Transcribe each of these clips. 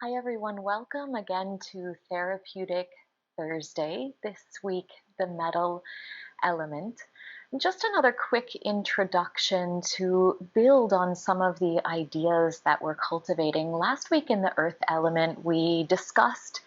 Hi, everyone. Welcome again to Therapeutic Thursday. This week, the metal element. Just another quick introduction to build on some of the ideas that we're cultivating. Last week in the earth element, we discussed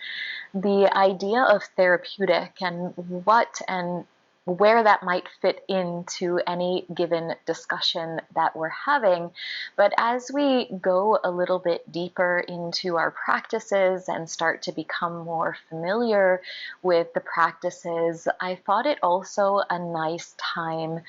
the idea of therapeutic and what and where that might fit into any given discussion that we're having. But as we go a little bit deeper into our practices and start to become more familiar with the practices, I thought it also a nice time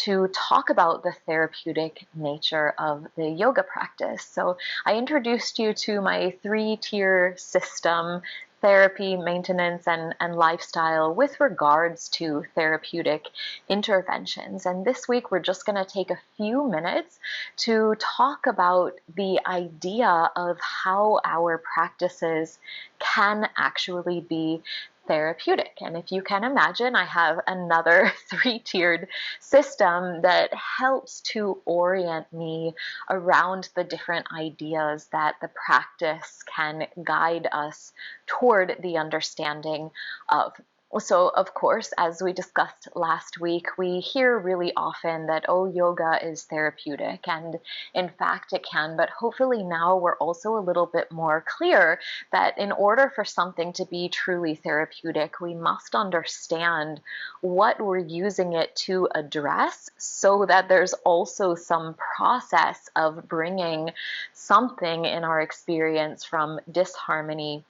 to talk about the therapeutic nature of the yoga practice. So I introduced you to my 3-tier system: therapy, maintenance, and lifestyle with regards to therapeutic interventions. And this week, we're just going to take a few minutes to talk about the idea of how our practices can actually be therapeutic. And if you can imagine, I have another 3-tiered system that helps to orient me around the different ideas that the practice can guide us toward the understanding of. So, of course, as we discussed last week, we hear really often that, oh, yoga is therapeutic, and in fact it can, but hopefully now we're also a little bit more clear that in order for something to be truly therapeutic, we must understand what we're using it to address so that there's also some process of bringing something in our experience from disharmony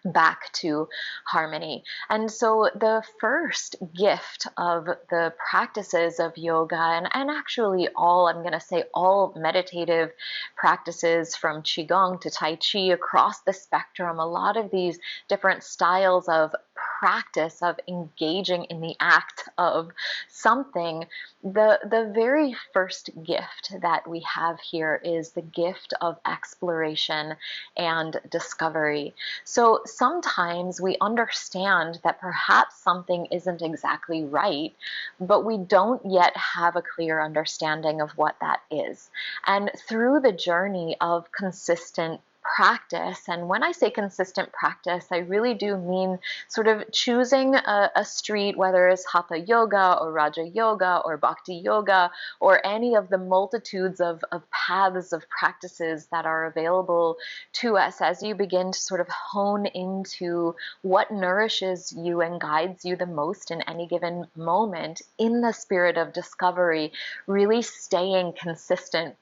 back to harmony. And so the first gift of the practices of yoga, and actually I'm going to say all meditative practices from Qigong to Tai Chi across the spectrum, a lot of these different styles of practice of engaging in the act of something, the very first gift that we have here is the gift of exploration and discovery. So sometimes we understand that perhaps something isn't exactly right, but we don't yet have a clear understanding of what that is. And through the journey of consistent practice, and when I say consistent practice, I really do mean sort of choosing a street, whether it's Hatha Yoga or Raja Yoga or Bhakti Yoga or any of the multitudes of paths of practices that are available to us as you begin to sort of hone into what nourishes you and guides you the most in any given moment in the spirit of discovery, really staying consistent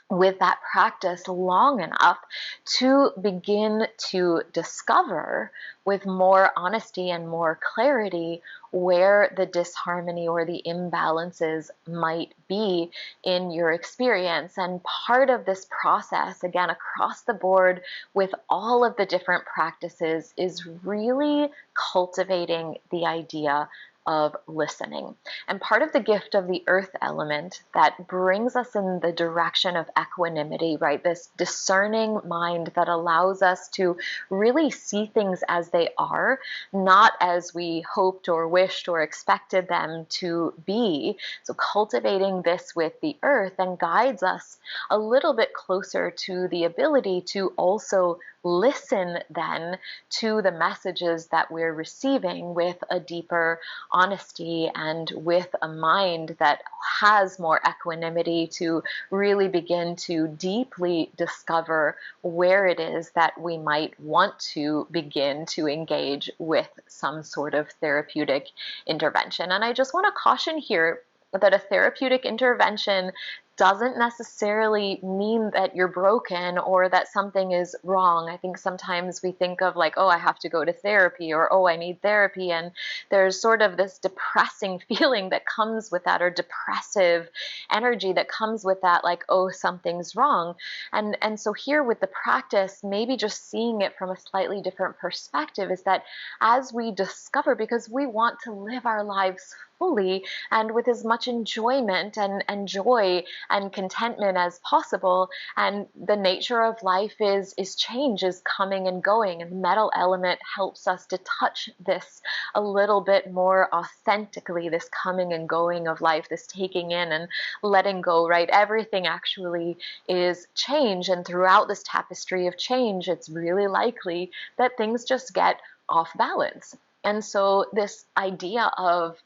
with that practice long enough to begin to discover with more honesty and more clarity where the disharmony or the imbalances might be in your experience. And part of this process, again, across the board with all of the different practices, is really cultivating the idea of listening. And part of the gift of the earth element that brings us in the direction of equanimity, right? This discerning mind that allows us to really see things as they are, not as we hoped or wished or expected them to be. So cultivating this with the earth and guides us a little bit closer to the ability to also listen then to the messages that we're receiving with a deeper honesty and with a mind that has more equanimity to really begin to deeply discover where it is that we might want to begin to engage with some sort of therapeutic intervention. And I just want to caution here that a therapeutic intervention doesn't necessarily mean that you're broken or that something is wrong. I think sometimes we think of like, oh, I have to go to therapy, or oh, I need therapy. And there's sort of this depressing feeling that comes with that, or depressive energy that comes with that, like, oh, something's wrong. And so here with the practice, maybe just seeing it from a slightly different perspective is that as we discover, because we want to live our lives fully and with as much enjoyment and joy and contentment as possible. And the nature of life is change, is coming and going, and the metal element helps us to touch this a little bit more authentically, this coming and going of life, this taking in and letting go, right? Everything actually is change, and throughout this tapestry of change, it's really likely that things just get off balance. And so this idea of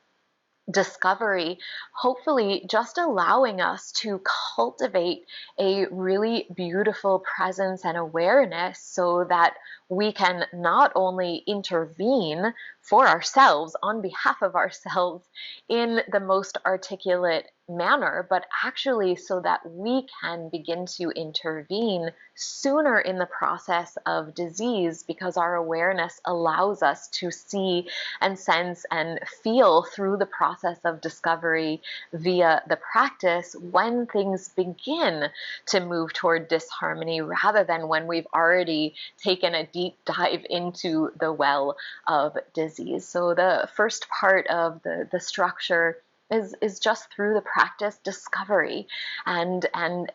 discovery, hopefully just allowing us to cultivate a really beautiful presence and awareness so that we can not only intervene for ourselves, on behalf of ourselves, in the most articulate manner, but actually so that we can begin to intervene sooner in the process of disease, because our awareness allows us to see and sense and feel through the process of discovery via the practice when things begin to move toward disharmony, rather than when we've already taken a deep dive into the well of disease. So the first part of the structure is just through the practice discovery and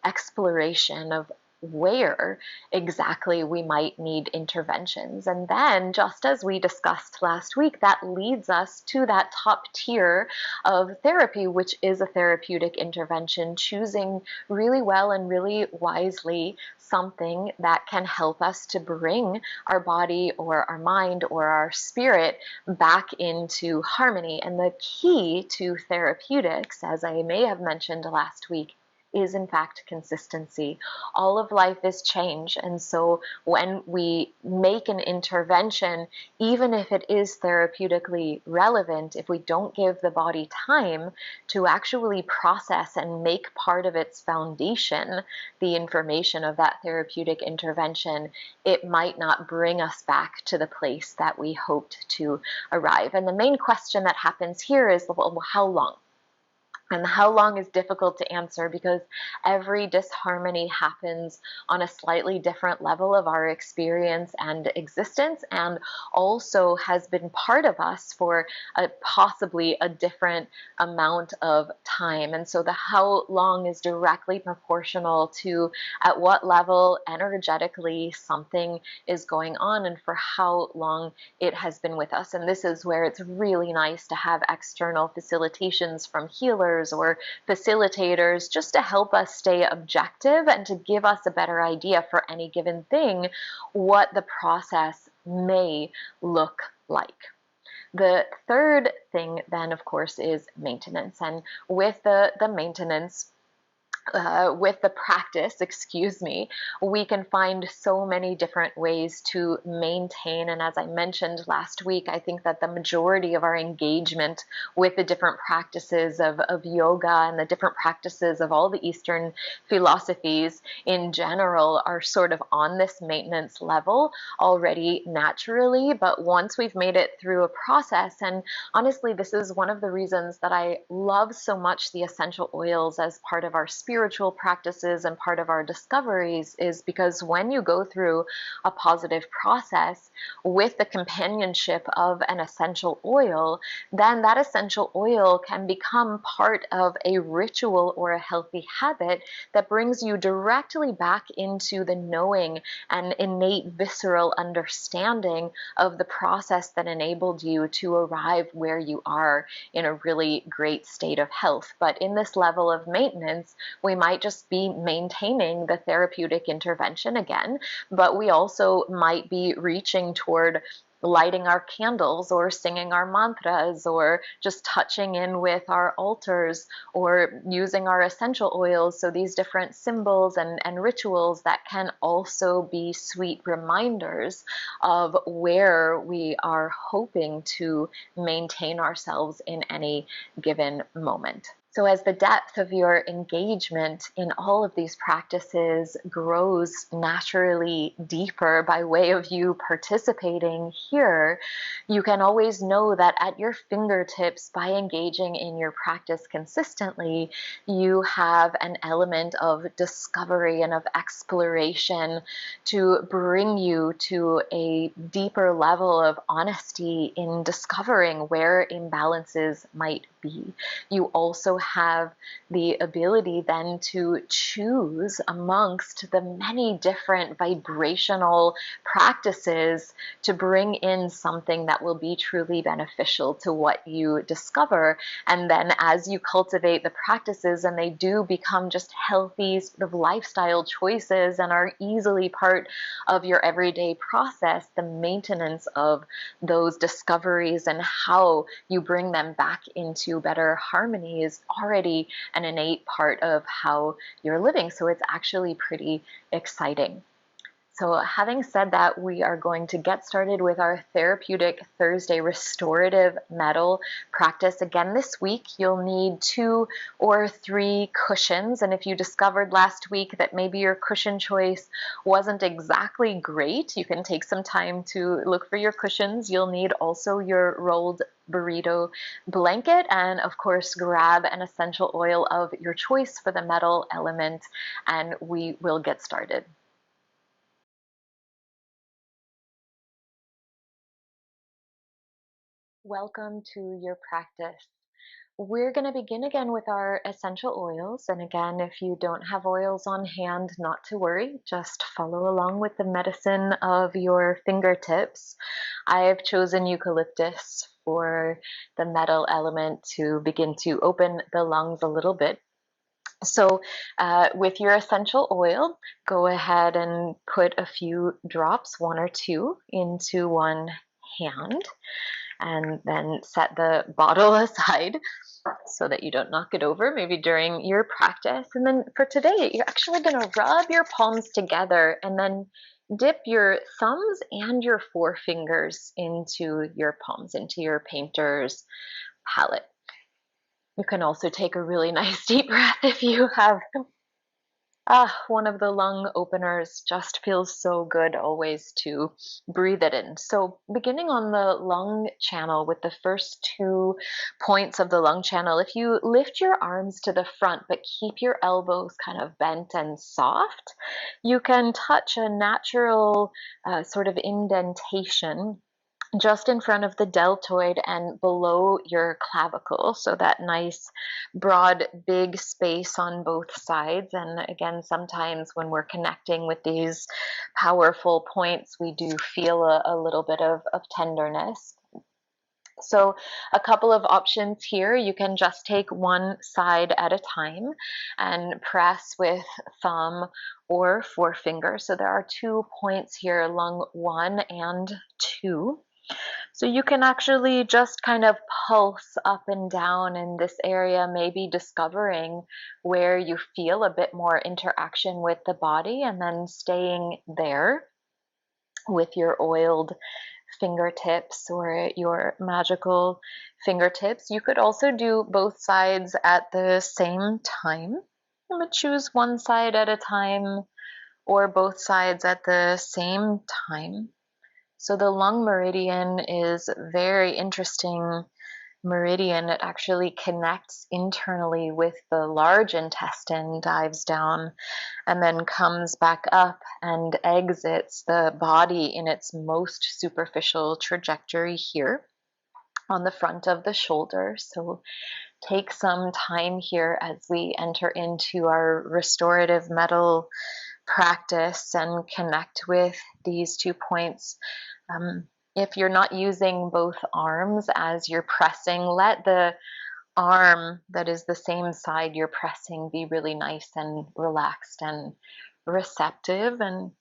exploration of where exactly we might need interventions. And then, just as we discussed last week, that leads us to that top tier of therapy, which is a therapeutic intervention, choosing really well and really wisely something that can help us to bring our body or our mind or our spirit back into harmony. And the key to therapeutics, as I may have mentioned last week, is in fact consistency. All of life is change, and so when we make an intervention, even if it is therapeutically relevant, if we don't give the body time to actually process and make part of its foundation the information of that therapeutic intervention, it might not bring us back to the place that we hoped to arrive. And the main question that happens here is, well, how long? And how long is difficult to answer, because every disharmony happens on a slightly different level of our experience and existence, and also has been part of us for possibly a different amount of time. And so the how long is directly proportional to at what level energetically something is going on and for how long it has been with us. And this is where it's really nice to have external facilitations from healers or facilitators, just to help us stay objective and to give us a better idea for any given thing what the process may look like. The third thing then, of course, is maintenance. And with the maintenance, with the practice, we can find so many different ways to maintain. And as I mentioned last week, I think that the majority of our engagement with the different practices of yoga and the different practices of all the Eastern philosophies in general are sort of on this maintenance level already naturally. But once we've made it through a process, and honestly, this is one of the reasons that I love so much the essential oils as part of our spiritual practices and part of our discoveries, is because when you go through a positive process with the companionship of an essential oil, then that essential oil can become part of a ritual or a healthy habit that brings you directly back into the knowing and innate visceral understanding of the process that enabled you to arrive where you are in a really great state of health. But in this level of maintenance, we might just be maintaining the therapeutic intervention again, but we also might be reaching toward lighting our candles or singing our mantras or just touching in with our altars or using our essential oils. So these different symbols and rituals that can also be sweet reminders of where we are hoping to maintain ourselves in any given moment. So as the depth of your engagement in all of these practices grows naturally deeper by way of you participating here, you can always know that at your fingertips, by engaging in your practice consistently, you have an element of discovery and of exploration to bring you to a deeper level of honesty in discovering where imbalances might be. You also have the ability then to choose amongst the many different vibrational practices to bring in something that will be truly beneficial to what you discover. And then as you cultivate the practices and they do become just healthy sort of lifestyle choices and are easily part of your everyday process, the maintenance of those discoveries and how you bring them back into better harmony is already an innate part of how you're living. So it's actually pretty exciting. So having said that, we are going to get started with our Therapeutic Thursday restorative metal practice. Again, this week, you'll need 2 or 3 cushions. And if you discovered last week that maybe your cushion choice wasn't exactly great, you can take some time to look for your cushions. You'll need also your rolled burrito blanket, and of course grab an essential oil of your choice for the metal element, and we will get started. Welcome to your practice. We're going to begin again with our essential oils. And again, if you don't have oils on hand, not to worry, just follow along with the medicine of your fingertips. I have chosen eucalyptus for the metal element to begin to open the lungs a little bit. So, with your essential oil, go ahead and put a few drops, 1 or 2, into one hand, and then set the bottle aside so that you don't knock it over maybe during your practice. And then for today, you're actually going to rub your palms together and then dip your thumbs and your forefingers into your palms, into your painter's palette. You can also take a really nice deep breath if you have one of the lung openers. Just feels so good always to breathe it in. So beginning on the lung channel with the first 2 points of the lung channel, if you lift your arms to the front but keep your elbows kind of bent and soft, you can touch a natural sort of indentation just in front of the deltoid and below your clavicle. So that nice, broad, big space on both sides. And again, sometimes when we're connecting with these powerful points, we do feel a little bit of tenderness. So a couple of options here. You can just take one side at a time and press with thumb or forefinger. So there are 2 points here, lung 1 and 2. So you can actually just kind of pulse up and down in this area, maybe discovering where you feel a bit more interaction with the body and then staying there with your oiled fingertips or your magical fingertips. You could also do both sides at the same time. I'm going to choose one side at a time or both sides at the same time. So the lung meridian is a very interesting meridian. It actually connects internally with the large intestine, dives down, and then comes back up and exits the body in its most superficial trajectory here on the front of the shoulder. So take some time here as we enter into our restorative metal practice and connect with these 2 points. If you're not using both arms as you're pressing, let the arm that is the same side you're pressing be really nice and relaxed and receptive. And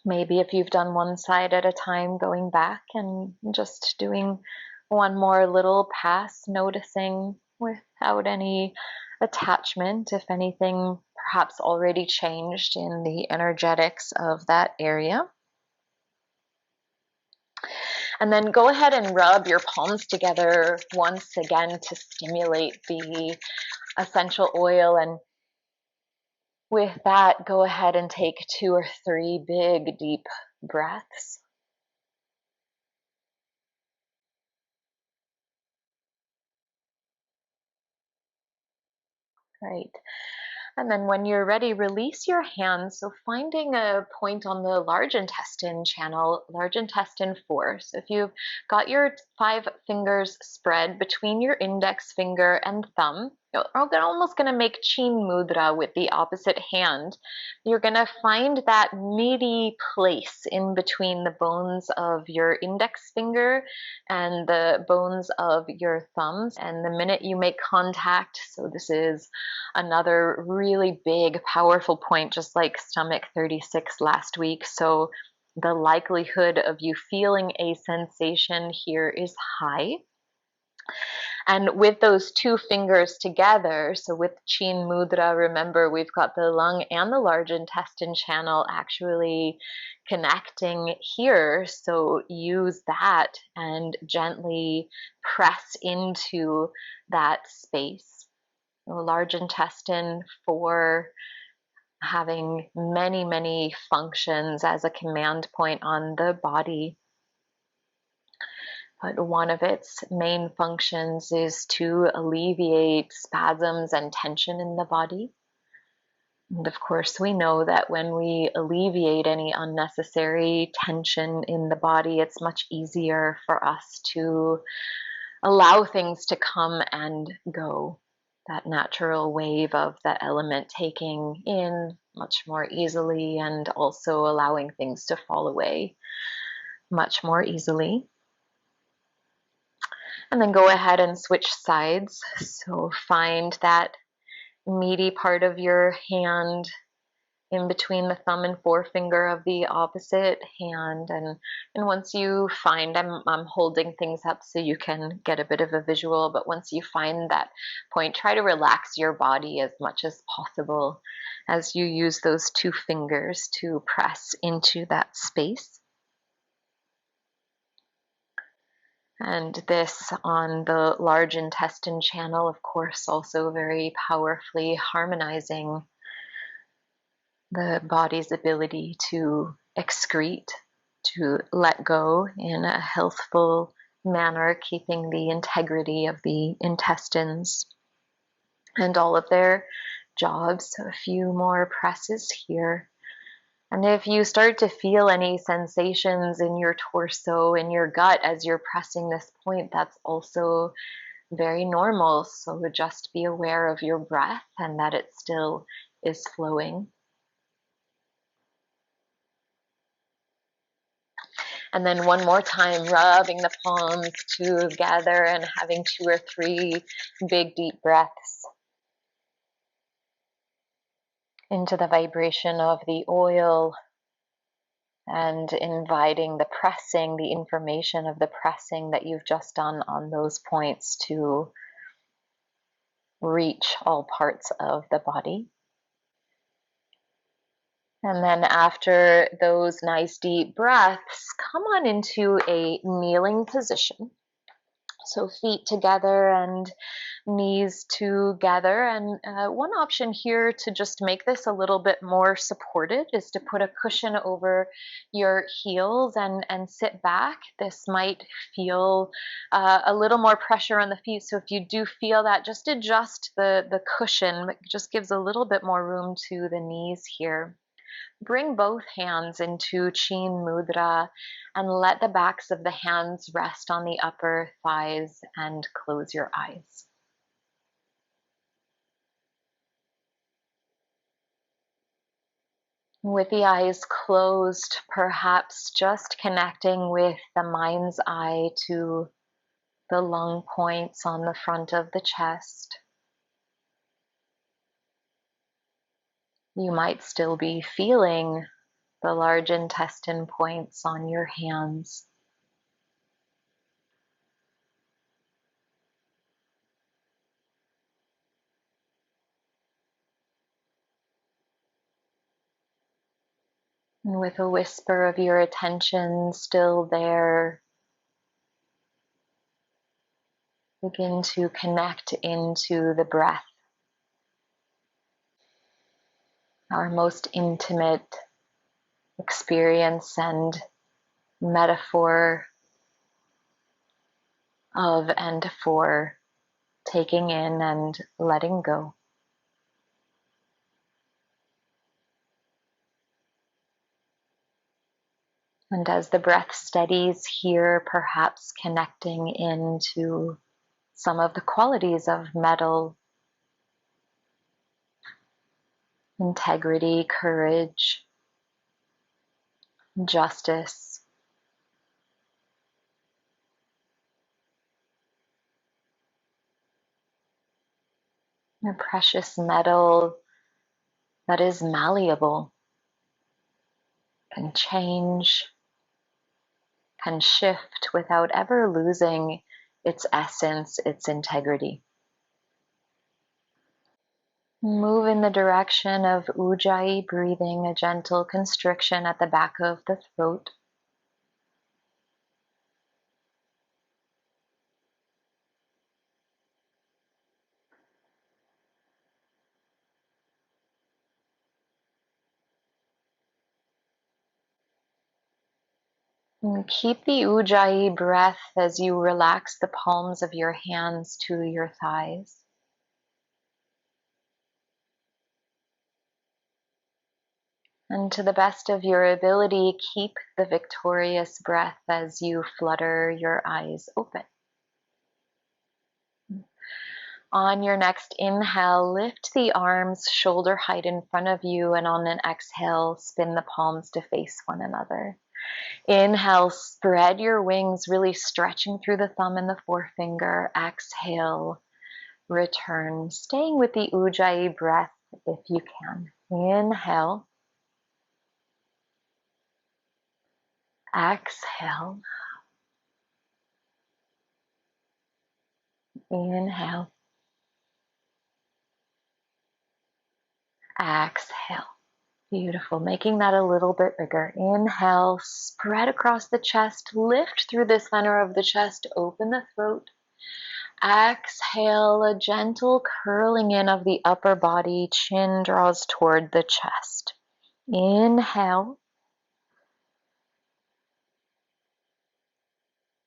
maybe if you've done one side at a time, going back and just doing one more little pass, noticing without any attachment, if anything perhaps already changed in the energetics of that area. And then go ahead and rub your palms together once again to stimulate the essential oil. And with that, go ahead and take 2 or 3 big, deep breaths. Great. And then when you're ready, release your hands. So finding a point on the large intestine channel, large intestine 4. So if you've got your 5 fingers spread between your index finger and thumb, you're almost going to make Chin Mudra with the opposite hand. You're going to find that meaty place in between the bones of your index finger and the bones of your thumbs. And the minute you make contact, so this is another really big, powerful point, just like stomach 36 last week. So the likelihood of you feeling a sensation here is high. And with those 2 fingers together, so with Chin Mudra, remember we've got the lung and the large intestine channel actually connecting here. So use that and gently press into that space. Large intestine 4 having many, many functions as a command point on the body. But one of its main functions is to alleviate spasms and tension in the body. And of course, we know that when we alleviate any unnecessary tension in the body, it's much easier for us to allow things to come and go. That natural wave of the element taking in much more easily and also allowing things to fall away much more easily. And then go ahead and switch sides. So find that meaty part of your hand in between the thumb and forefinger of the opposite hand. And once you find, I'm holding things up so you can get a bit of a visual, but once you find that point, try to relax your body as much as possible as you use those 2 fingers to press into that space. And this on the large intestine channel, of course, also very powerfully harmonizing the body's ability to excrete, to let go in a healthful manner, keeping the integrity of the intestines and all of their jobs. So a few more presses here. And if you start to feel any sensations in your torso, in your gut as you're pressing this point, that's also very normal. So just be aware of your breath and that it still is flowing. And then one more time, rubbing the palms together and having 2 or 3 big deep breaths into the vibration of the oil and inviting the pressing, the information of the pressing that you've just done on those points to reach all parts of the body. And then after those nice deep breaths, come on into a kneeling position. So feet together and knees together. And one option here to just make this a little bit more supported is to put a cushion over your heels and sit back. This might feel a little more pressure on the feet. So if you do feel that, just adjust the cushion. It just gives a little bit more room to the knees here. Bring both hands into Chin Mudra and let the backs of the hands rest on the upper thighs and close your eyes. With the eyes closed, perhaps just connecting with the mind's eye to the lung points on the front of the chest. You might still be feeling the large intestine points on your hands. And with a whisper of your attention still there, begin to connect into the breath, our most intimate experience and metaphor of and for taking in and letting go. And as the breath steadies here, perhaps connecting into some of the qualities of metal: integrity, courage, justice. A precious metal that is malleable, can change, can shift without ever losing its essence, its integrity. Move in the direction of Ujjayi breathing, a gentle constriction at the back of the throat. And keep the Ujjayi breath as you relax the palms of your hands to your thighs. And to the best of your ability, keep the victorious breath as you flutter your eyes open. On your next inhale, lift the arms shoulder height in front of you, and on an exhale, spin the palms to face one another. Inhale, spread your wings, really stretching through the thumb and the forefinger. Exhale, return, staying with the Ujjayi breath if you can. Inhale, exhale, inhale, exhale. Beautiful. Making that a little bit bigger. Inhale, spread across the chest, lift through the center of the chest, open the throat. Exhale, a gentle curling in of the upper body, chin draws toward the chest. Inhale.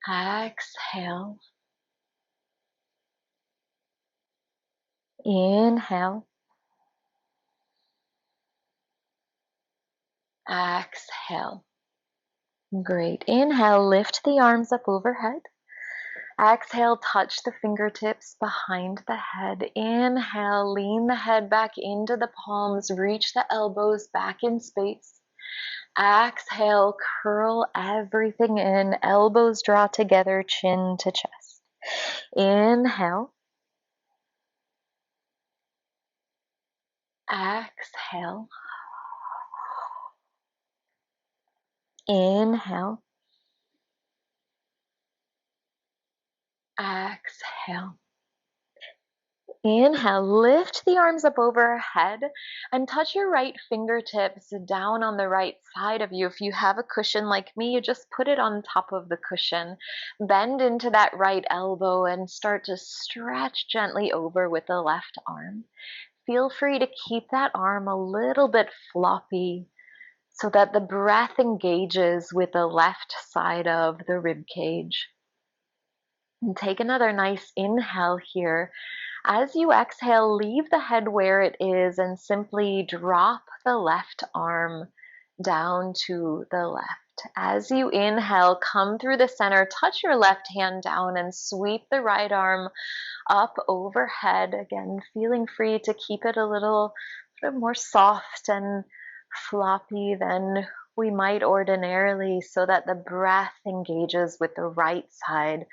Exhale. Inhale. Exhale. Great. Inhale, lift the arms up overhead. Exhale, touch the fingertips behind the head. Inhale, lean the head back into the palms, reach the elbows back in space. Exhale, curl everything in, elbows draw together, chin to chest. Inhale. Exhale. Inhale. Exhale. Inhale, lift the arms up overhead and touch your right fingertips down on the right side of you. If you have a cushion like me, you just put it on top of the cushion. Bend into that right elbow and start to stretch gently over with the left arm. Feel free to keep that arm a little bit floppy so that the breath engages with the left side of the rib cage. And take another nice inhale here. As you exhale, leave the head where it is and simply drop the left arm down to the left. As you inhale, come through the center, touch your left hand down and sweep the right arm up overhead. Again, feeling free to keep it a little sort of more soft and floppy than we might ordinarily so that the breath engages with the right side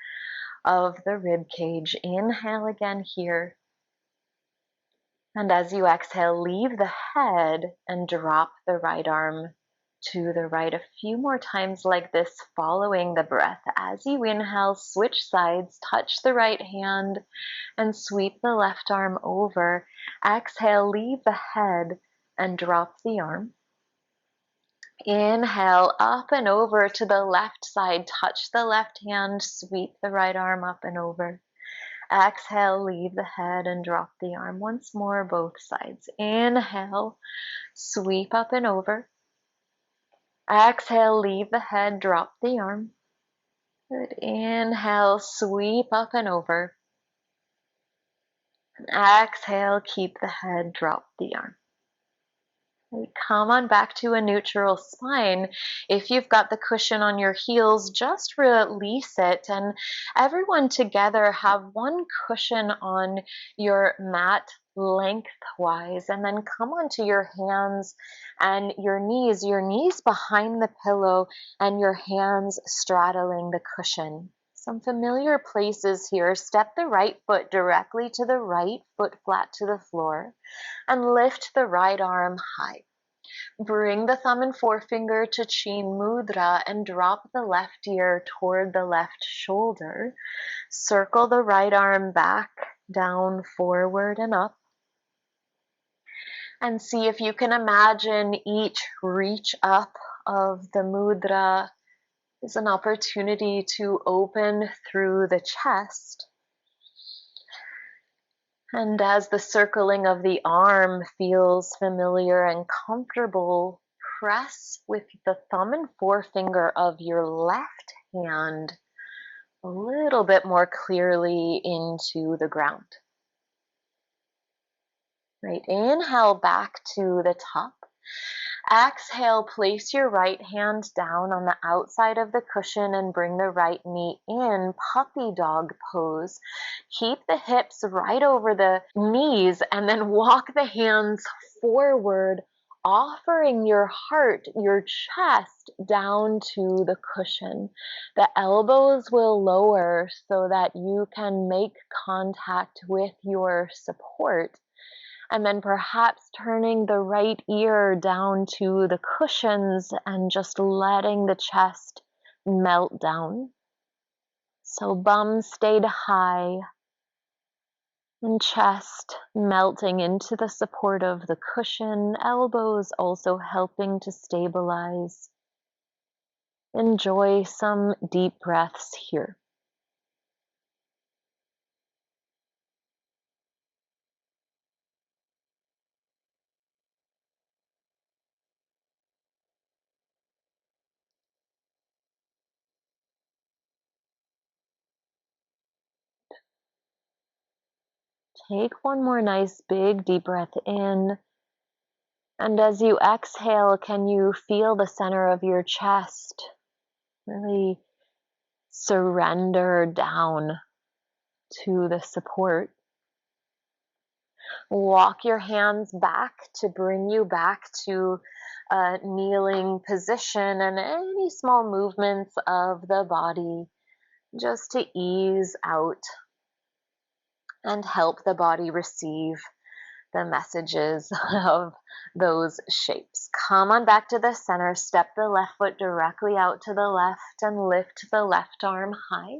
of the rib cage. Inhale again here. And as you exhale, leave the head and drop the right arm to the right a few more times like this, following the breath. As you inhale, switch sides, touch the right hand and sweep the left arm over. Exhale, leave the head and drop the arm. Inhale, up and over to the left side. Touch the left hand, sweep the right arm up and over. Exhale, leave the head and drop the arm. Once more, both sides. Inhale, sweep up and over. Exhale, leave the head, drop the arm. Good. Inhale, sweep up and over. And exhale, keep the head, drop the arm. Come on back to a neutral spine. If you've got the cushion on your heels, just release it, and everyone together have one cushion on your mat lengthwise, and then come onto your hands and your knees behind the pillow, and your hands straddling the cushion. Some familiar places here. Step the right foot directly to the right, foot flat to the floor, and lift the right arm high. Bring the thumb and forefinger to Chin Mudra and drop the left ear toward the left shoulder. Circle the right arm back, down, forward, and up. And see if you can imagine each reach up of the mudra is an opportunity to open through the chest. And as the circling of the arm feels familiar and comfortable, press with the thumb and forefinger of your left hand a little bit more clearly into the ground. Right, inhale back to the top. Exhale, place your right hand down on the outside of the cushion and bring the right knee in, puppy dog pose. Keep the hips right over the knees and then walk the hands forward, offering your heart, your chest down to the cushion. The elbows will lower so that you can make contact with your support. And then perhaps turning the right ear down to the cushions and just letting the chest melt down. So bum stayed high and chest melting into the support of the cushion, elbows also helping to stabilize. Enjoy some deep breaths here. Take one more nice big deep breath in. And as you exhale, can you feel the center of your chest really surrender down to the support? Walk your hands back to bring you back to a kneeling position, and any small movements of the body just to ease out and help the body receive the messages of those shapes. Come on back to the center. Step the left foot directly out to the left and lift the left arm high.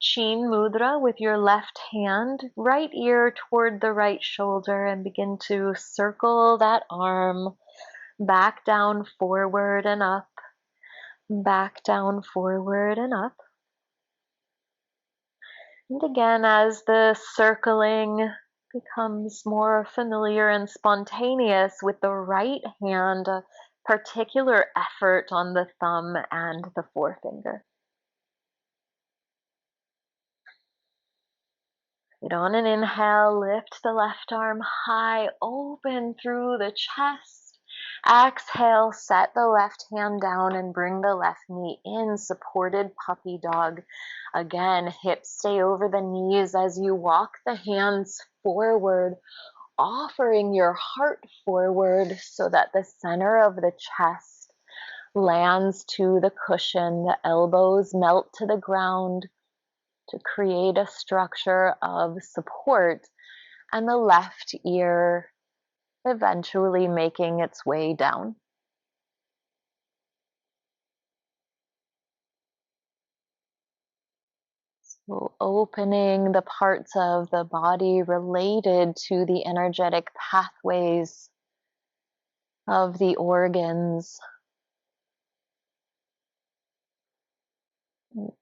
Chin Mudra with your left hand, right ear toward the right shoulder, and begin to circle that arm back, down, forward, and up. Back, down, forward, and up. And again, as the circling becomes more familiar and spontaneous with the right hand, a particular effort on the thumb and the forefinger. Get on an inhale, lift the left arm high, open through the chest. Exhale, set the left hand down and bring the left knee in, supported puppy dog. Again, hips stay over the knees as you walk the hands forward, offering your heart forward so that the center of the chest lands to the cushion, the elbows melt to the ground to create a structure of support, and the left ear eventually making its way down. So opening the parts of the body related to the energetic pathways of the organs,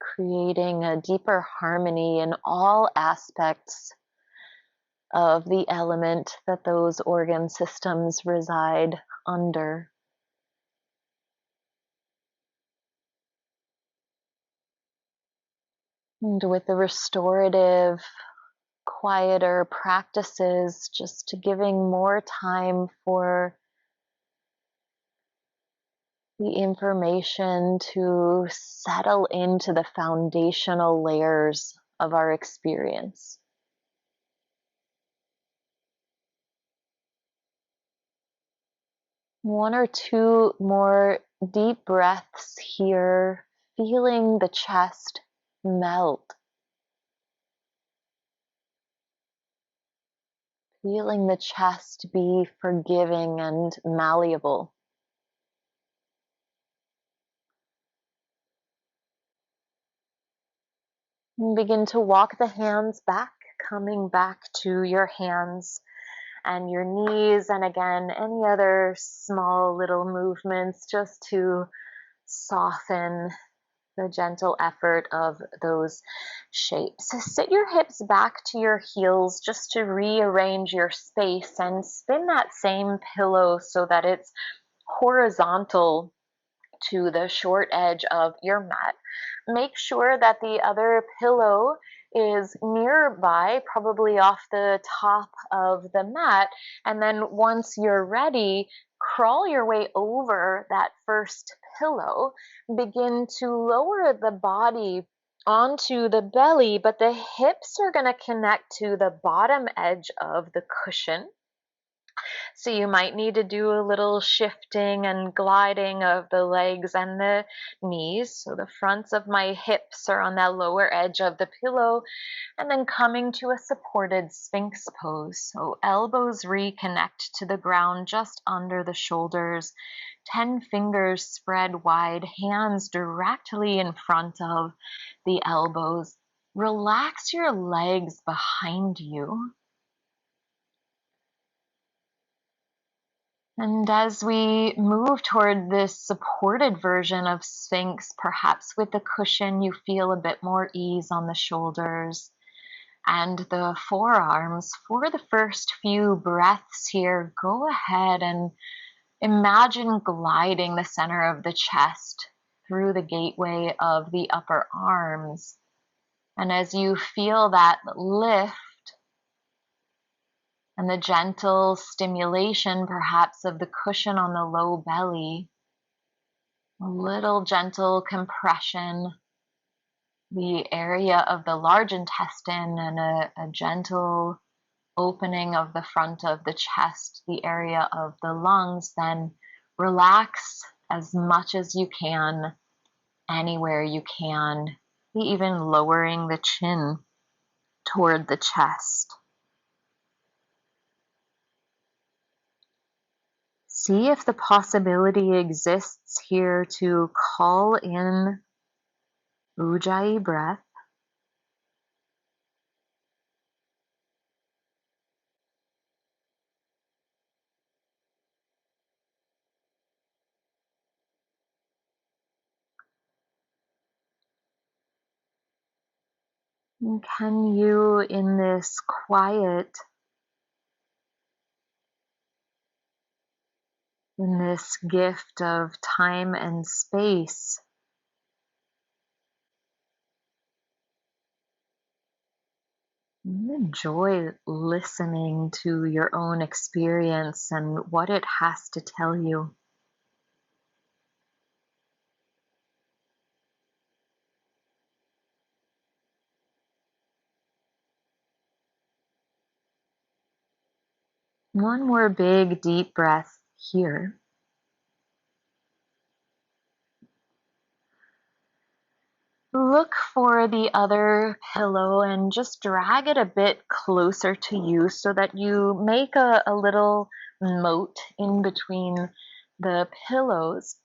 creating a deeper harmony in all aspects of the element that those organ systems reside under. And with the restorative, quieter practices, just giving more time for the information to settle into the foundational layers of our experience. One or two more deep breaths here, feeling the chest melt, feeling the chest be forgiving and malleable. And begin to walk the hands back, coming back to your hands and your knees, and again, any other small little movements just to soften the gentle effort of those shapes. So sit your hips back to your heels just to rearrange your space and spin that same pillow so that it's horizontal to the short edge of your mat. Make sure that the other pillow is nearby, probably off the top of the mat. And then once you're ready, crawl your way over that first pillow. Begin to lower the body onto the belly, but the hips are going to connect to the bottom edge of the cushion. So you might need to do a little shifting and gliding of the legs and the knees. So the fronts of my hips are on that lower edge of the pillow, and then coming to a supported Sphinx pose. So elbows reconnect to the ground just under the shoulders. 10 fingers spread wide, hands directly in front of the elbows. Relax your legs behind you. And as we move toward this supported version of Sphinx, perhaps with the cushion, you feel a bit more ease on the shoulders and the forearms. For the first few breaths here, go ahead and imagine gliding the center of the chest through the gateway of the upper arms. And as you feel that lift, and the gentle stimulation perhaps of the cushion on the low belly, a little gentle compression, the area of the large intestine, and a gentle opening of the front of the chest, the area of the lungs, then relax as much as you can, anywhere you can, even lowering the chin toward the chest. See if the possibility exists here to call in Ujjayi breath. And can you, in this quiet, in this gift of time and space, enjoy listening to your own experience and what it has to tell you? One more big, deep breath here. Look for the other pillow and just drag it a bit closer to you so that you make a little moat in between the pillows.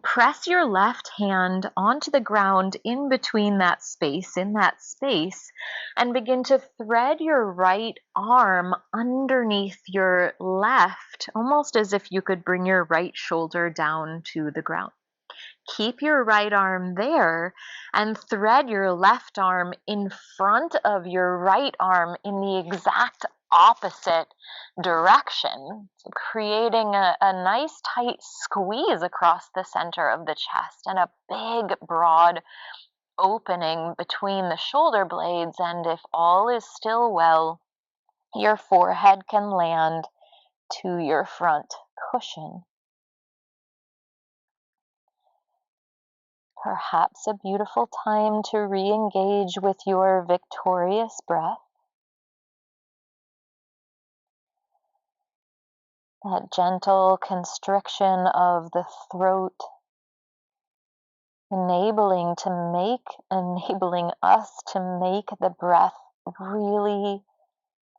Press your left hand onto the ground in between that space, and begin to thread your right arm underneath your left, almost as if you could bring your right shoulder down to the ground. Keep your right arm there and thread your left arm in front of your right arm in the exact opposite direction. So creating a nice tight squeeze across the center of the chest and a big, broad opening between the shoulder blades. And if all is still well, your forehead can land to your front cushion. Perhaps a beautiful time to re-engage with your victorious breath. That gentle constriction of the throat, enabling us to make the breath really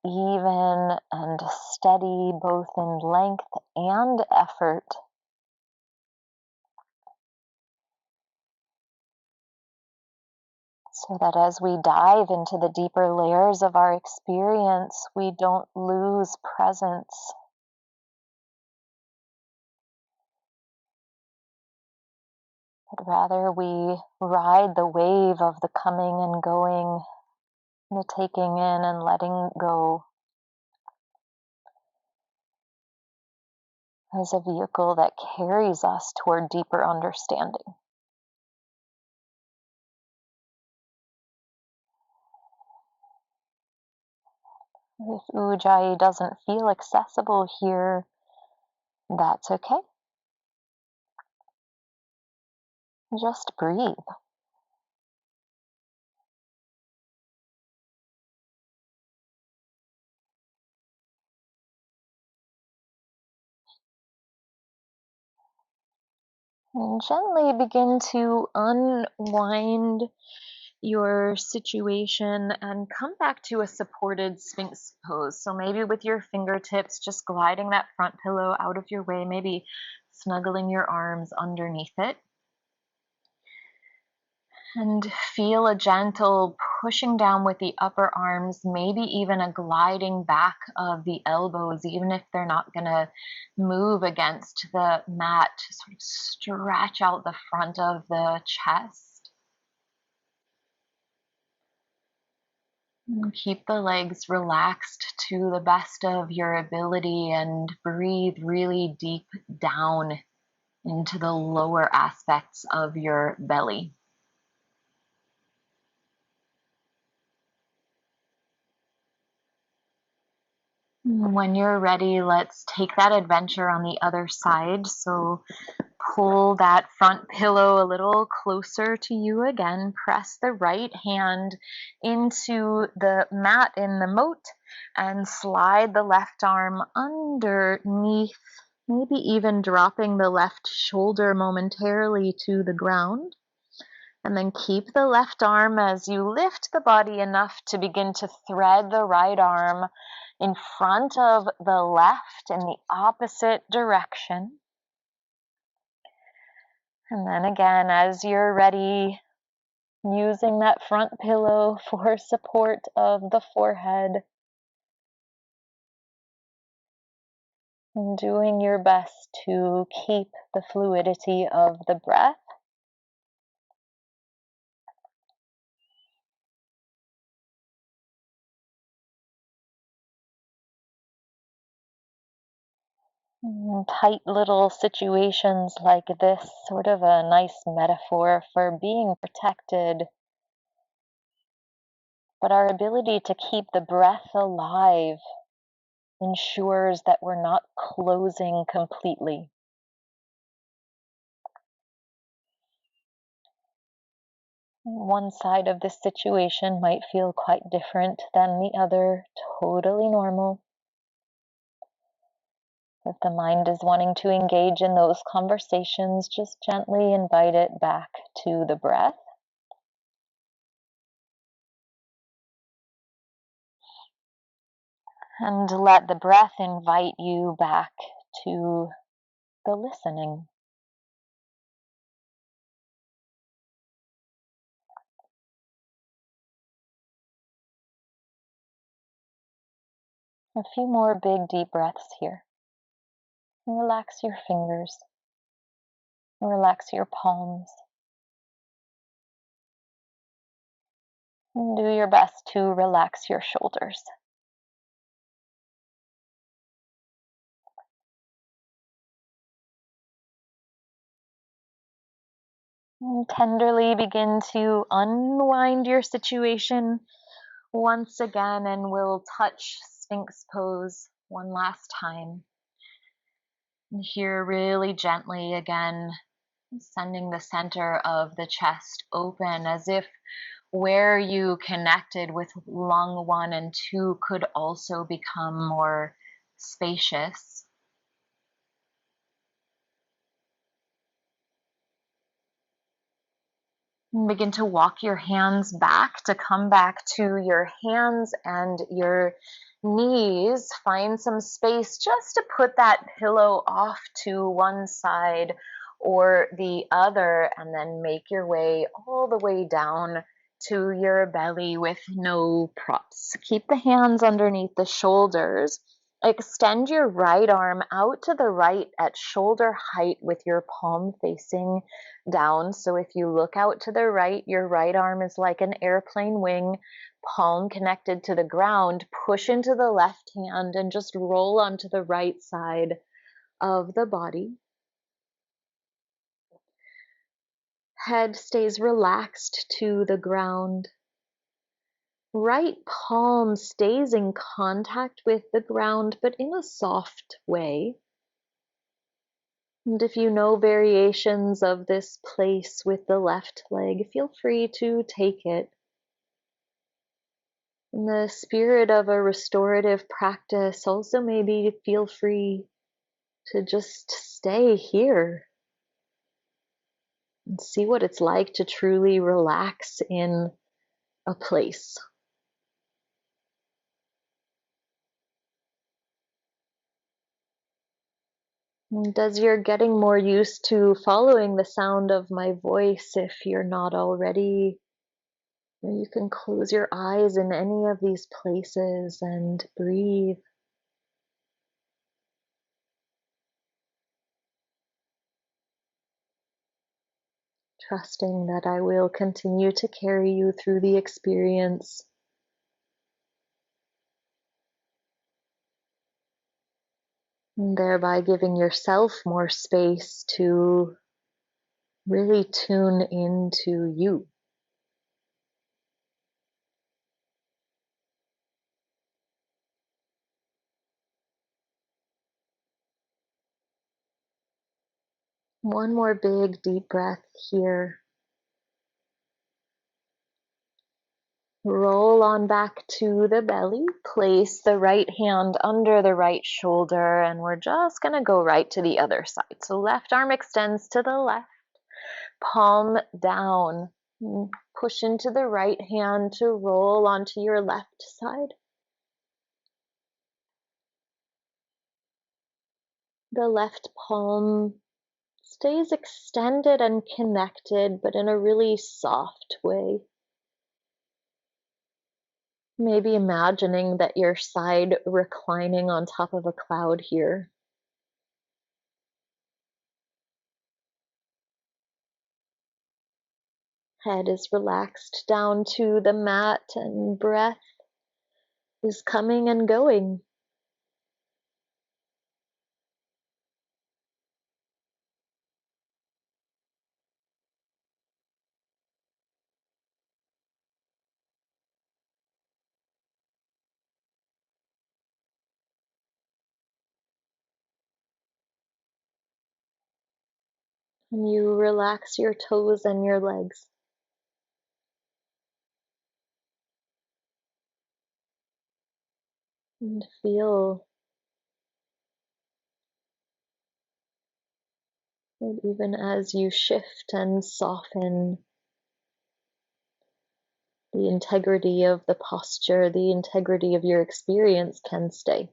even and steady, both in length and effort. So that as we dive into the deeper layers of our experience, we don't lose presence. But rather we ride the wave of the coming and going, the taking in and letting go, as a vehicle that carries us toward deeper understanding. If Ujjayi doesn't feel accessible here, that's okay. Just breathe. And gently begin to unwind your situation and come back to a supported Sphinx pose. So maybe with your fingertips, just gliding that front pillow out of your way, maybe snuggling your arms underneath it. And feel a gentle pushing down with the upper arms, maybe even a gliding back of the elbows, even if they're not going to move against the mat, to sort of stretch out the front of the chest. And keep the legs relaxed to the best of your ability and breathe really deep down into the lower aspects of your belly. When you're ready, let's take that adventure on the other side. So pull that front pillow a little closer to you again. Press the right hand into the mat in the moat and slide the left arm underneath, maybe even dropping the left shoulder momentarily to the ground. And then keep the left arm as you lift the body enough to begin to thread the right arm in front of the left in the opposite direction. And then again, as you're ready, using that front pillow for support of the forehead, and doing your best to keep the fluidity of the breath. Tight little situations like this, sort of a nice metaphor for being protected. But our ability to keep the breath alive ensures that we're not closing completely. One side of this situation might feel quite different than the other, totally normal. If the mind is wanting to engage in those conversations, just gently invite it back to the breath. And let the breath invite you back to the listening. A few more big deep breaths here. Relax your fingers. Relax your palms. And do your best to relax your shoulders. And tenderly begin to unwind your situation once again, and we'll touch Sphinx pose one last time. And here, really gently again, Sending the center of the chest open as if where you connected with lung 1 and 2 could also become more spacious. And begin to walk your hands back to come back to your hands and your knees. Find some space just to put that pillow off to one side or the other, and then make your way all the way down to your belly with no props. Keep the hands underneath the shoulders. Extend your right arm out to the right at shoulder height with your palm facing down. So if you look out to the right, your right arm is like an airplane wing, palm connected to the ground. Push into the left hand and just roll onto the right side of the body. Head stays relaxed to the ground. Right palm stays in contact with the ground, but in a soft way. And if you know variations of this place with the left leg, feel free to take it. In the spirit of a restorative practice, also maybe feel free to just stay here and see what it's like to truly relax in a place. And as you're getting more used to following the sound of my voice, if you're not already, you can close your eyes in any of these places and breathe. Trusting that I will continue to carry you through the experience. And thereby giving yourself more space to really tune into you. One more big deep breath here. Roll on back to the belly. Place the right hand under the right shoulder, and we're just going to go right to the other side. So left arm extends to the left, palm down. Push into the right hand to roll onto your left side. The left palm stays extended and connected, but in a really soft way. Maybe imagining that your side reclining on top of a cloud here. Head is relaxed down to the mat and breath is coming and going. And you relax your toes and your legs. And feel that even as you shift and soften, the integrity of the posture, the integrity of your experience can stay.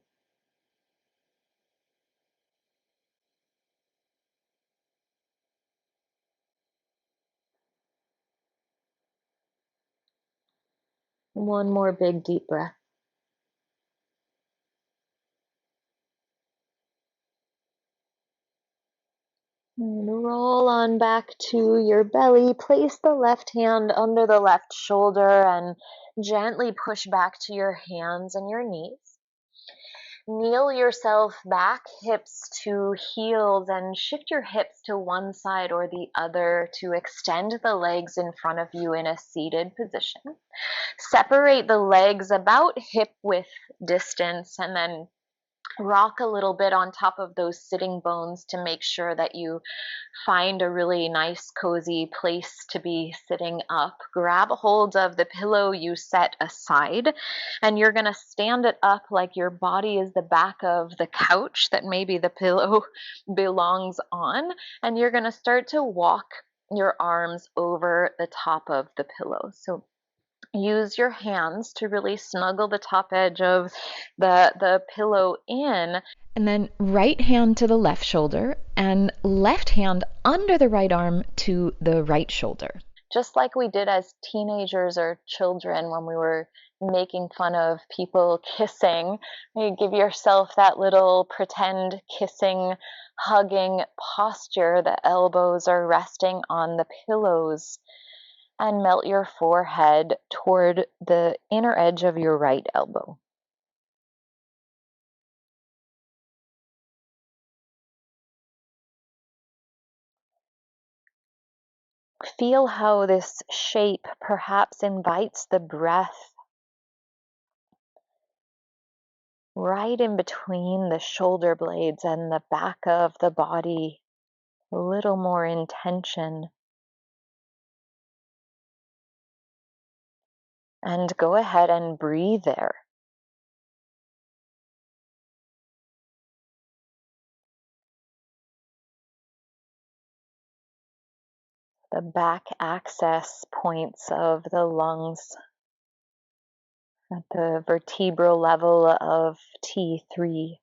One more big deep breath. And roll on back to your belly. Place the left hand under the left shoulder and gently push back to your hands and your knees. Kneel yourself back, hips to heels, and shift your hips to one side or the other to extend the legs in front of you in a seated position. Separate the legs about hip width distance and then Rock a little bit on top of those sitting bones to make sure that you find a really nice, cozy place to be sitting up. Grab a hold of the pillow you set aside, and you're going to stand it up like your body is the back of the couch that maybe the pillow belongs on. And you're going to start to walk your arms over the top of the pillow. So use your hands to really snuggle the top edge of the pillow in. And then right hand to the left shoulder and left hand under the right arm to the right shoulder. Just like we did as teenagers or children when we were making fun of people kissing. You give yourself that little pretend kissing, hugging posture. The elbows are resting on the pillows, and melt your forehead toward the inner edge of your right elbow. Feel how this shape perhaps invites the breath right in between the shoulder blades and the back of the body, a little more intention. And go ahead and breathe there. The back access points of the lungs at the vertebral level of T3,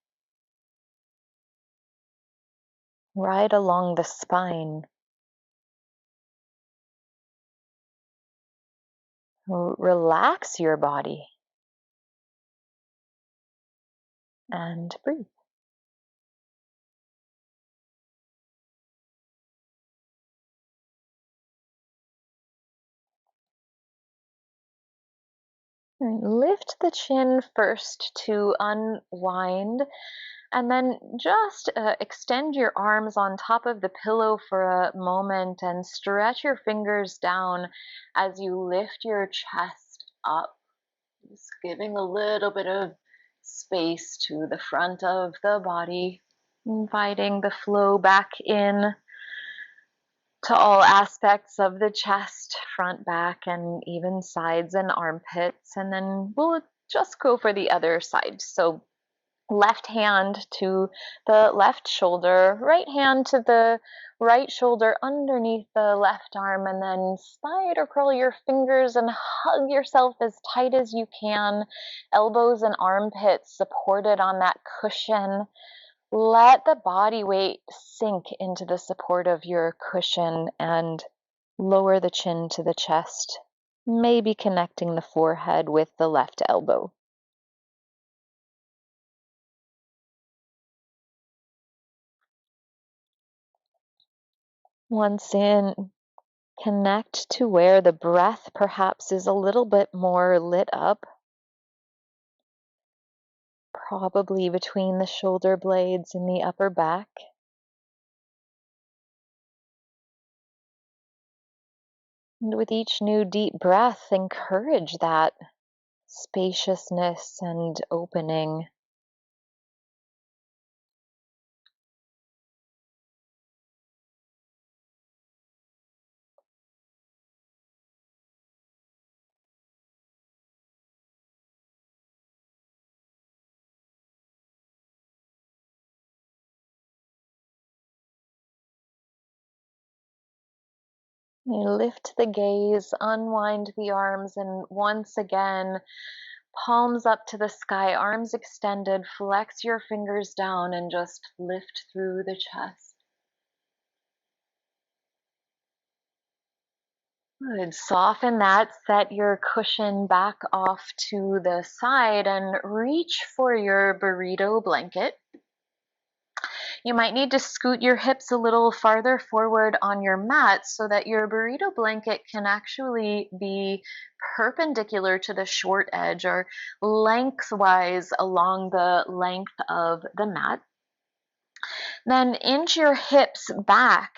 right along the spine. Relax your body and breathe. Lift the chin first to unwind, and then just extend your arms on top of the pillow for a moment and stretch your fingers down as you lift your chest up, just giving a little bit of space to the front of the body, inviting the flow back in to all aspects of the chest, front, back, and even sides and armpits. And then we'll just go for the other side. So left hand to the left shoulder, right hand to the right shoulder underneath the left arm, and then spider curl your fingers and hug yourself as tight as you can, elbows and armpits supported on that cushion. Let the body weight sink into the support of your cushion and lower the chin to the chest, maybe connecting the forehead with the left elbow. Once in, connect to where the breath perhaps is a little bit more lit up, probably between the shoulder blades and the upper back. And with each new deep breath, encourage that spaciousness and opening. You lift the gaze, unwind the arms, and once again, palms up to the sky, arms extended, flex your fingers down and just lift through the chest. Good. Soften that, set your cushion back off to the side and reach for your burrito blanket. You might need to scoot your hips a little farther forward on your mat so that your burrito blanket can actually be perpendicular to the short edge or lengthwise along the length of the mat. Then inch your hips back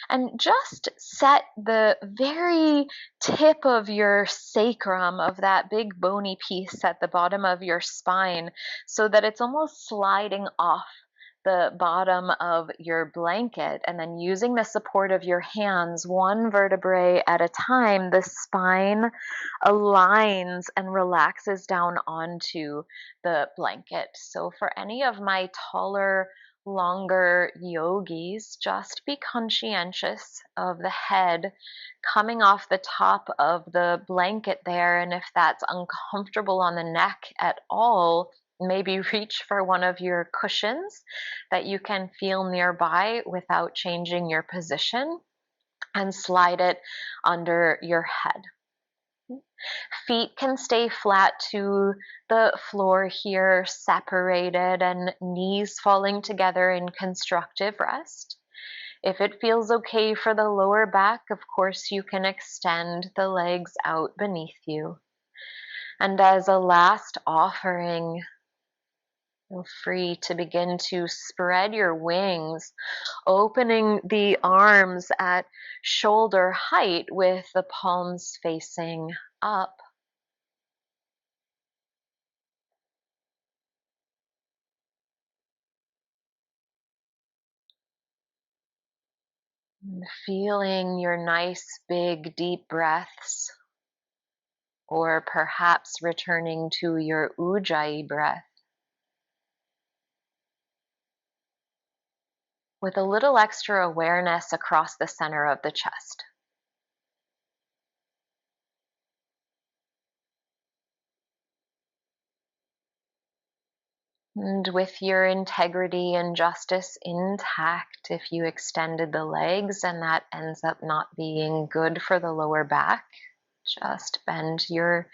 and just set the very tip of your sacrum, of that big bony piece at the bottom of your spine, so that it's almost sliding off the bottom of your blanket. And then using the support of your hands, one vertebrae at a time, the spine aligns and relaxes down onto the blanket. So for any of my taller, longer yogis, just be conscientious of the head coming off the top of the blanket there. And if that's uncomfortable on the neck at all, maybe reach for one of your cushions that you can feel nearby without changing your position, and slide it under your head. Feet can stay flat to the floor here, separated, and knees falling together in constructive rest. If it feels okay for the lower back, of course, you can extend the legs out beneath you. And as a last offering, feel free to begin to spread your wings, opening the arms at shoulder height with the palms facing up. Feeling your nice big deep breaths, or perhaps returning to your ujjayi breath with a little extra awareness across the center of the chest. And with your integrity and justice intact, if you extended the legs and that ends up not being good for the lower back, just bend your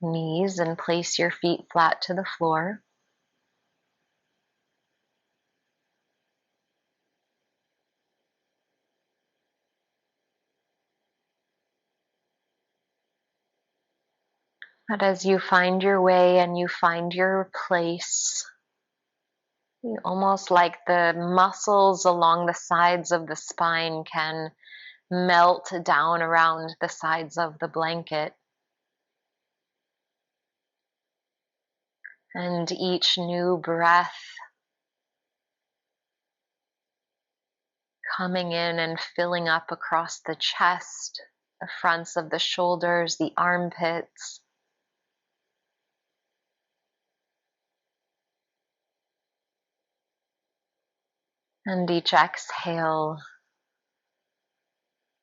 knees and place your feet flat to the floor. But as you find your way and you find your place, almost like the muscles along the sides of the spine can melt down around the sides of the blanket. And each new breath coming in and filling up across the chest, the fronts of the shoulders, the armpits. And each exhale,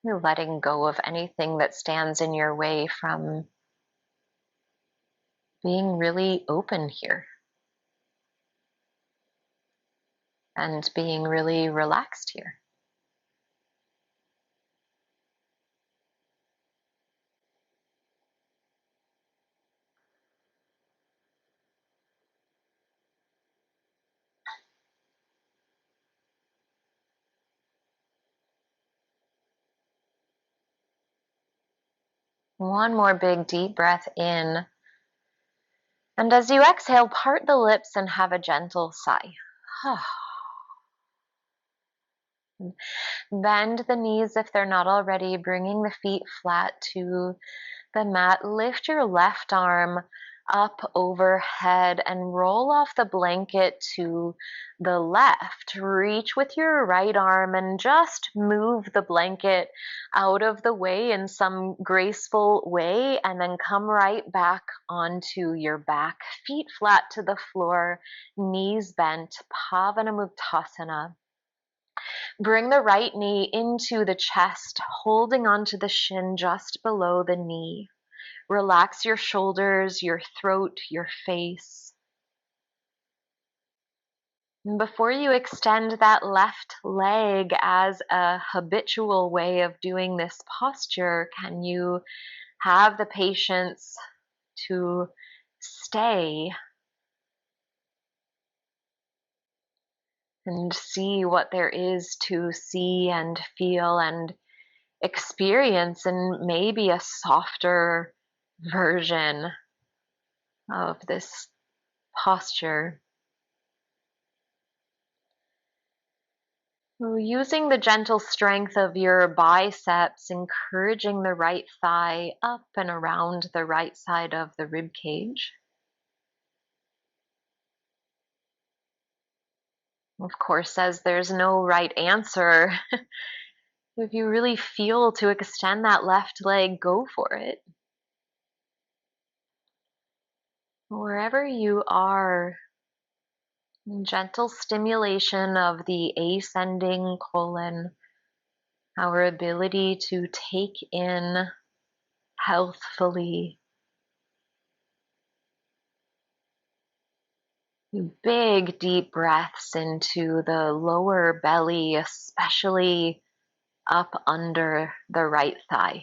you're letting go of anything that stands in your way from being really open here and being really relaxed here. One more big deep breath in. And as you exhale, part the lips and have a gentle sigh. Bend the knees if they're not already, bringing the feet flat to the mat. Lift your left arm up overhead and roll off the blanket to the left. Reach with your right arm and just move the blanket out of the way in some graceful way, and then come right back onto your back. Feet flat to the floor, knees bent, Pavanamuktasana. Bring the right knee into the chest, holding onto the shin just below the knee. Relax your shoulders, your throat, your face. And before you extend that left leg as a habitual way of doing this posture, can you have the patience to stay and see what there is to see and feel and experience, and maybe a softer version of this posture? So using the gentle strength of your biceps, encouraging the right thigh up and around the right side of the rib cage. Of course, as there's no right answer, if you really feel to extend that left leg, go for it. Wherever you are, gentle stimulation of the ascending colon, our ability to take in healthfully. Big deep breaths into the lower belly, especially up under the right thigh.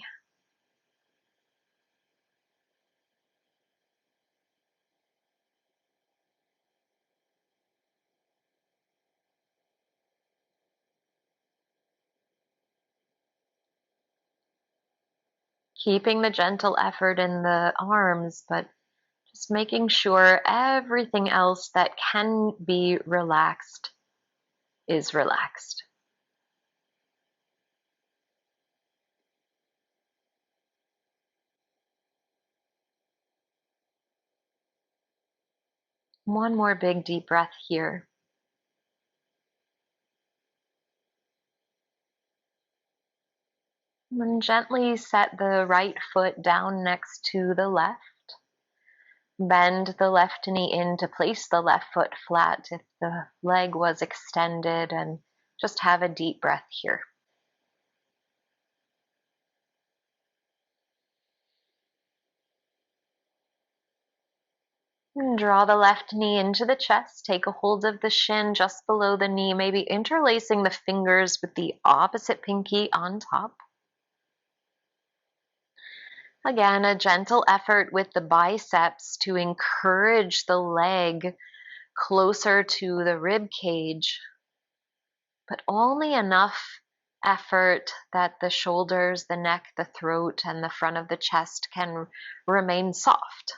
Keeping the gentle effort in the arms, but just making sure everything else that can be relaxed is relaxed. One more big deep breath here. And gently set the right foot down next to the left. Bend the left knee in to place the left foot flat if the leg was extended, and just have a deep breath here. And draw the left knee into the chest. Take a hold of the shin just below the knee, maybe interlacing the fingers with the opposite pinky on top. Again, a gentle effort with the biceps to encourage the leg closer to the rib cage, but only enough effort that the shoulders, the neck, the throat, and the front of the chest can remain soft.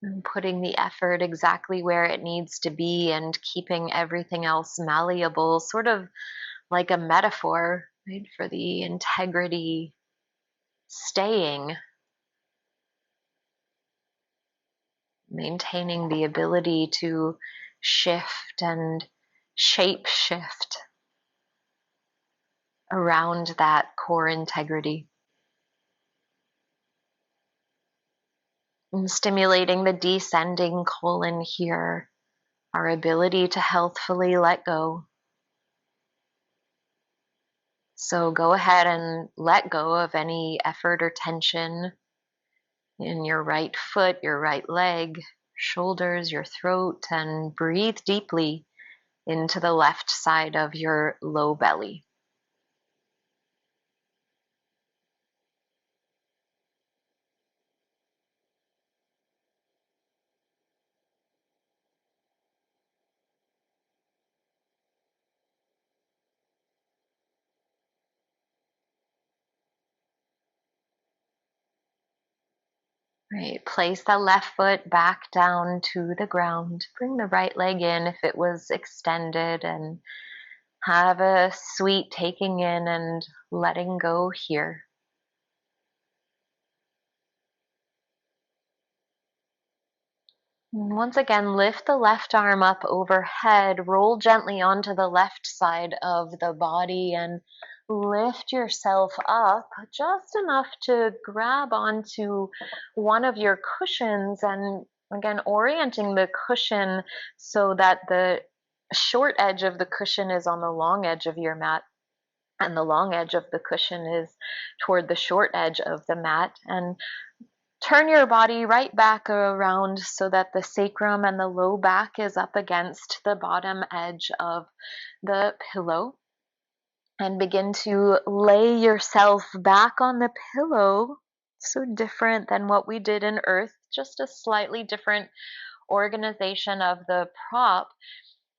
And putting the effort exactly where it needs to be and keeping everything else malleable, sort of like a metaphor, right, for the integrity staying, maintaining the ability to shift and shape shift around that core integrity. And stimulating the descending colon here, our ability to healthfully let go. So go ahead and let go of any effort or tension in your right foot, your right leg, shoulders, your throat, and breathe deeply into the left side of your low belly. Right, place the left foot back down to the ground. Bring the right leg in if it was extended, and have a sweet taking in and letting go here. And once again, lift the left arm up overhead, roll gently onto the left side of the body, and lift yourself up just enough to grab onto one of your cushions, and again, orienting the cushion so that the short edge of the cushion is on the long edge of your mat, and the long edge of the cushion is toward the short edge of the mat. And turn your body right back around so that the sacrum and the low back is up against the bottom edge of the pillow. And begin to lay yourself back on the pillow. So different than what we did in Earth, just a slightly different organization of the prop.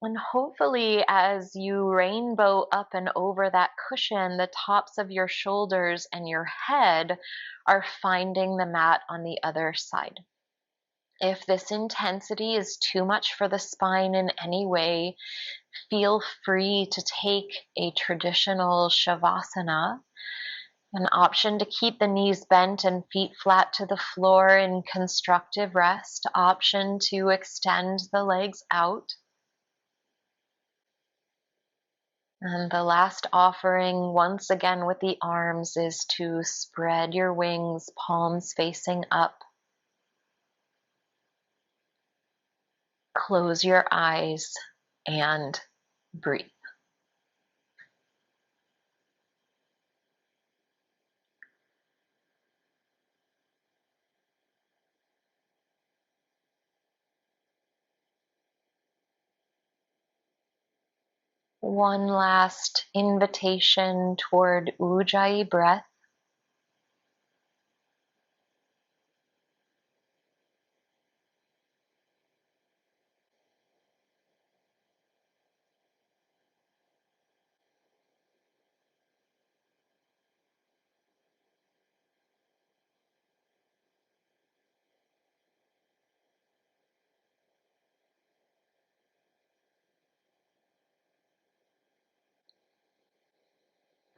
And hopefully, as you rainbow up and over that cushion, the tops of your shoulders and your head are finding the mat on the other side. If this intensity is too much for the spine in any way, feel free to take a traditional Shavasana, an option to keep the knees bent and feet flat to the floor in constructive rest, option to extend the legs out. And the last offering, once again with the arms, is to spread your wings, palms facing up. Close your eyes and breathe. One last invitation toward Ujjayi breath.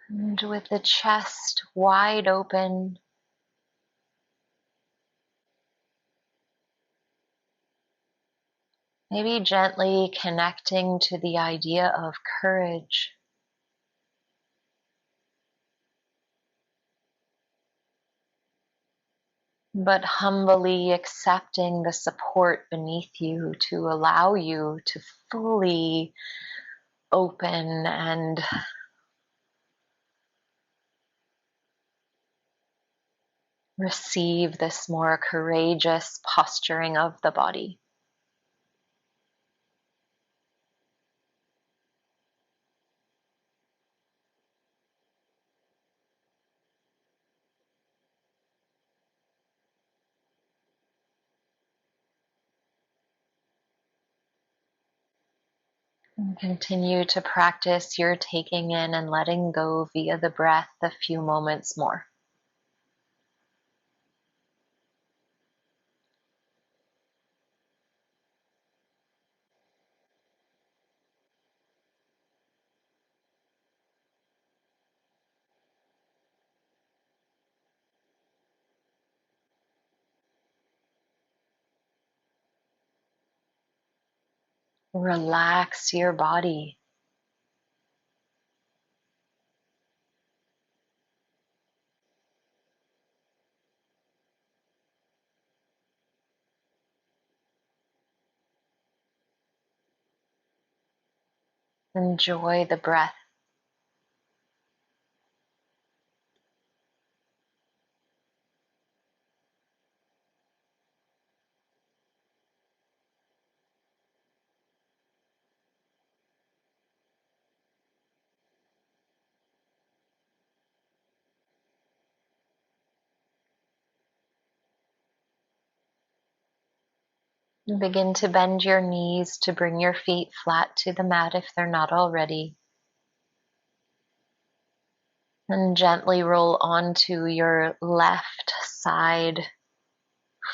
And with the chest wide open, maybe gently connecting to the idea of courage. But humbly accepting the support beneath you to allow you to fully open and receive this more courageous posturing of the body. And continue to practice your taking in and letting go via the breath a few moments more. Relax your body. Enjoy the breath. Begin to bend your knees to bring your feet flat to the mat if they're not already. And gently roll onto your left side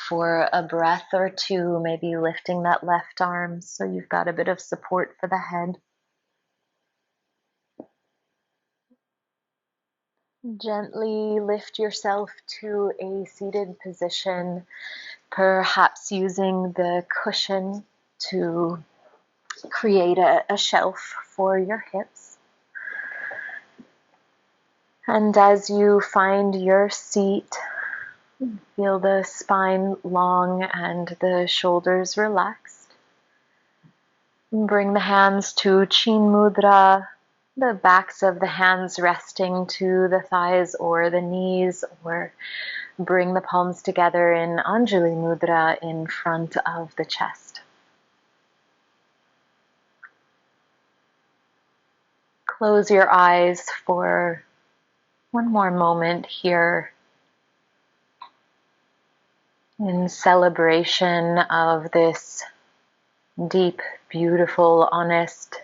for a breath or two, maybe lifting that left arm so you've got a bit of support for the head. Gently lift yourself to a seated position, perhaps using the cushion to create a shelf for your hips. And as you find your seat, feel the spine long and the shoulders relaxed. Bring the hands to Chin Mudra, the backs of the hands resting to the thighs or the knees, or bring the palms together in Anjali Mudra in front of the chest. Close your eyes for one more moment here in celebration of this deep, beautiful, honest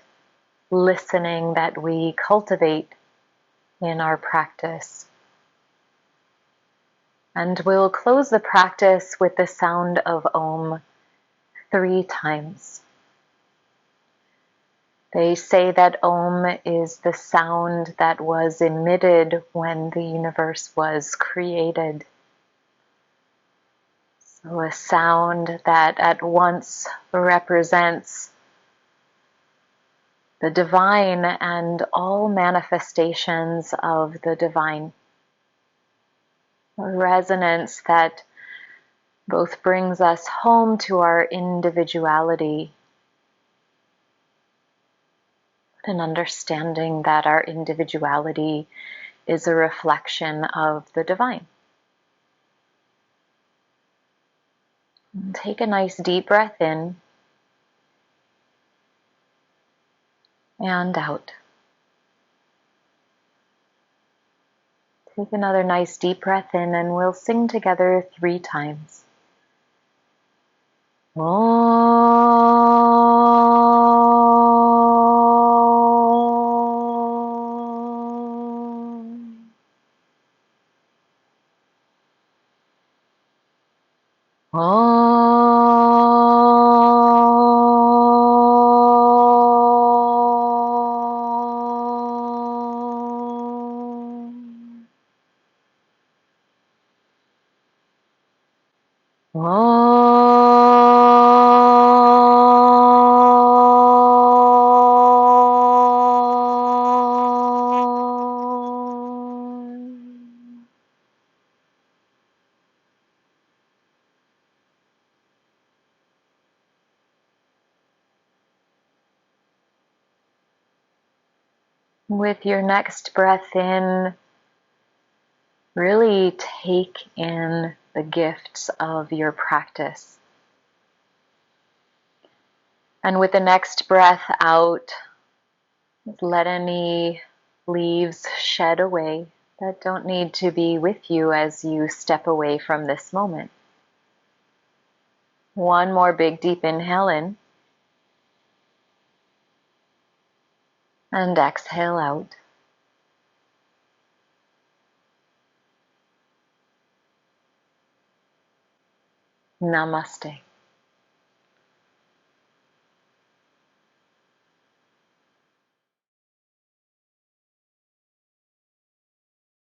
listening that we cultivate in our practice. And we'll close the practice with the sound of Om 3 times. They say that Om is the sound that was emitted when the universe was created. So a sound that at once represents the divine and all manifestations of the divine. A resonance that both brings us home to our individuality, an understanding that our individuality is a reflection of the divine. And take a nice deep breath in and out. Take another nice deep breath in and we'll sing together 3 times. With your next breath in, really take in the gifts of your practice. And with the next breath out, let any leaves shed away that don't need to be with you as you step away from this moment. One more big deep inhale in. And exhale out. Namaste.